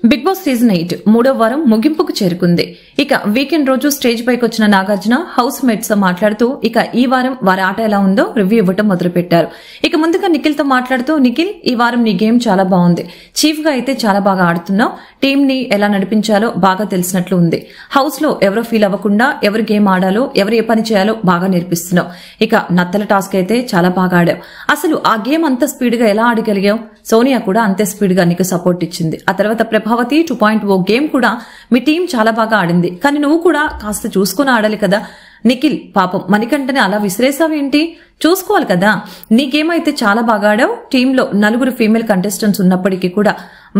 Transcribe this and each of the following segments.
Big boss season 8 మూడో వారం ముగింపుకు చేరుకుంది. ఇక వీకెండ్ రోజు స్టేజ్ పైకి వచ్చిన నాగార్జున హౌస్ మేట్స్ తో మాట్లాడుతూ ఇక ఈ వారం వారి ఆట ఎలా ఉందో రివ్యూ ఇవ్వటం మొదలుపెట్టారు. ఇక ముందుగా నిఖిల్ తో మాట్లాడుతూ, నిఖిల్, ఈ వారం నీ గేమ్ చాలా బాగుంది. చీఫ్ గా అయితే చాలా బాగా ఆడుతున్నావు. టీం ని ఎలా నడిపించాలో బాగా తెలిసినట్లు ఉంది. హౌస్ లో ఎవరో ఫీల్ అవ్వకుండా ఎవరు గేమ్ ఆడాలో, ఎవరు ఏ పని చేయాలో బాగా నేర్పిస్తున్నావు. ఇక నత్తల టాస్క్ అయితే చాలా బాగా ఆడావు. అసలు ఆ గేమ్ అంత స్పీడ్ గా ఎలా ఆడగలిగావు? సోనియా కూడా అంతే స్పీడ్ గా నీకు సపోర్ట్ ఇచ్చింది. ఆ తర్వాత ప్రభావతి 2.0 గేమ్ కూడా మీ టీం చాలా బాగా ఆడింది. కానీ నువ్వు కూడా కాస్త చూసుకుని ఆడాలి కదా. నిఖిల్, పాపం మణికంఠని అలా విసిరేసావేంటి? చూసుకోవాలి కదా. నీ గేమ్ అయితే చాలా బాగా ఆడావు. టీంలో 4 ఫీమేల్ కంటెస్టెంట్స్ ఉన్నప్పటికీ కూడా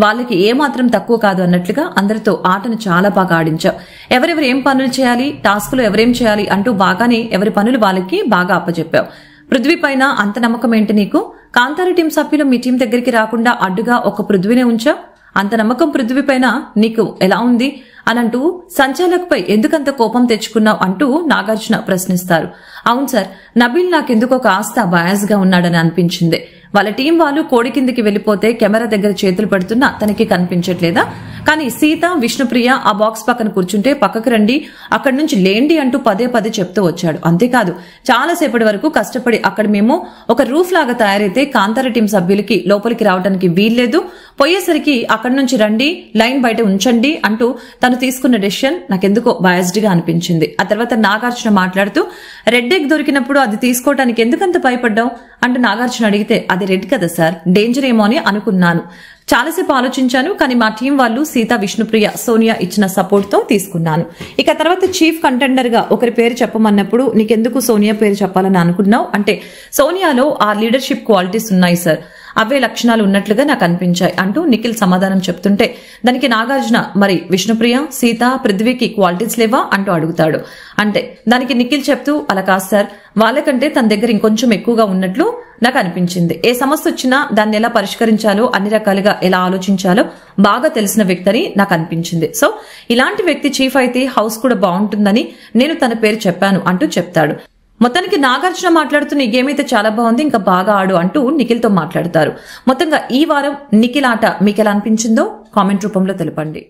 వాళ్ళకి ఏమాత్రం తక్కువ కాదు అన్నట్లుగా అందరితో ఆటను చాలా బాగా ఆడించావు. ఎవరెవరు ఏం పనులు చేయాలి, టాస్కులు ఎవరేం చేయాలి అంటూ బాగానే ఎవరి పనులు వాళ్ళకి బాగా అప్పచెప్పావు. పృథ్వీ పైన అంత నమ్మకం ఏంటి నీకు? కాంతార టీం సభ్యులు మీ టీం దగ్గరికి రాకుండా అడ్డుగా ఒక పృథ్వీనే ఉంచావు. అంత నమ్మకం పృథ్వీ పైన నీకు ఎలా ఉంది అనంటూ సంచాలకుపై ఎందుకంత కోపం తెచ్చుకున్నావు అంటూ నాగార్జున ప్రశ్నిస్తారు. అవును సార్, నబీల్ నాకెందుకో కాస్త బయాస్ గా ఉన్నాడని అనిపించింది. వాళ్ళ టీం వాళ్ళు కోడి కిందికి వెళ్లిపోతే కెమెరా దగ్గర చేతులు పెడుతున్నా తనకి కనిపించట్లేదా? కానీ సీత, విష్ణుప్రియ ఆ బాక్స్ పక్కన కూర్చుంటే పక్కకు రండి, అక్కడి నుంచి లేండి అంటూ పదే పదే చెప్తూ వచ్చాడు. అంతేకాదు, చాలాసేపటి వరకు కష్టపడి అక్కడ మేము ఒక రూఫ్ లాగా తయారైతే కాంతార టీం సభ్యులకి లోపలికి రావడానికి వీల్లేదు, పోయేసరికి అక్కడి నుంచి రండి, లైన్ బయట ఉంచండి అంటూ తను తీసుకున్న డెసిషన్ నాకెందుకో బయాస్డ్ గా అనిపించింది. ఆ తర్వాత నాగార్జున మాట్లాడుతూ, రెడ్ ఎగ్ దొరికినప్పుడు అది తీసుకోవడానికి ఎందుకంత భయపడ్డావు అంటూ నాగార్జున అడిగితే, అది రెడ్ కదా సార్, డేంజర్ ఏమో అని అనుకున్నాను. చాలాసేపు ఆలోచించాను, కానీ మా టీం వాళ్ళు సీత, విష్ణుప్రియ, సోనియా ఇచ్చిన సపోర్ట్ తో తీసుకున్నాను. ఇక తర్వాత చీఫ్ కంటెండర్ గా ఒకరి పేరు చెప్పమన్నప్పుడు నీకెందుకు సోనియా పేరు చెప్పాలని అనుకున్నావు అంటే, సోనియాలో ఆ లీడర్షిప్ క్వాలిటీస్ ఉన్నాయి సార్, అవే లక్షణాలు ఉన్నట్లుగా నాకు అనిపించాయి అంటూ నిఖిల్ సమాధానం చెప్తుంటే, దానికి నాగార్జున, మరి విష్ణుప్రియ, సీత, పృథ్వీకి క్వాలిటీస్ లేవా అంటూ అడుగుతాడు. అంటే దానికి నిఖిల్ చెప్తూ, అలా కాదు సార్, వాళ్ళకంటే తన దగ్గర ఇంకొంచెం ఎక్కువగా ఉన్నట్లు నాకు అనిపించింది. ఏ సమస్య వచ్చినా దాన్ని ఎలా పరిష్కరించాలో, అన్ని రకాలుగా ఎలా ఆలోచించాలో బాగా తెలిసిన వ్యక్తి అని నాకు అనిపించింది. సో ఇలాంటి వ్యక్తి చీఫ్ అయితే హౌస్ కూడా బాగుంటుందని నేను తన పేరు చెప్పాను అంటూ చెప్తాడు. మొత్తానికి నాగార్జున మాట్లాడుతూ, నీ గేమ్ అయితే చాలా బాగుంది, ఇంకా బాగా ఆడు అంటూ నిఖిల్ తో మాట్లాడతారు. మొత్తంగా ఈ వారం నిఖిల్ ఆట మీకు ఎలా అనిపించిందో కామెంట్ రూపంలో తెలపండి.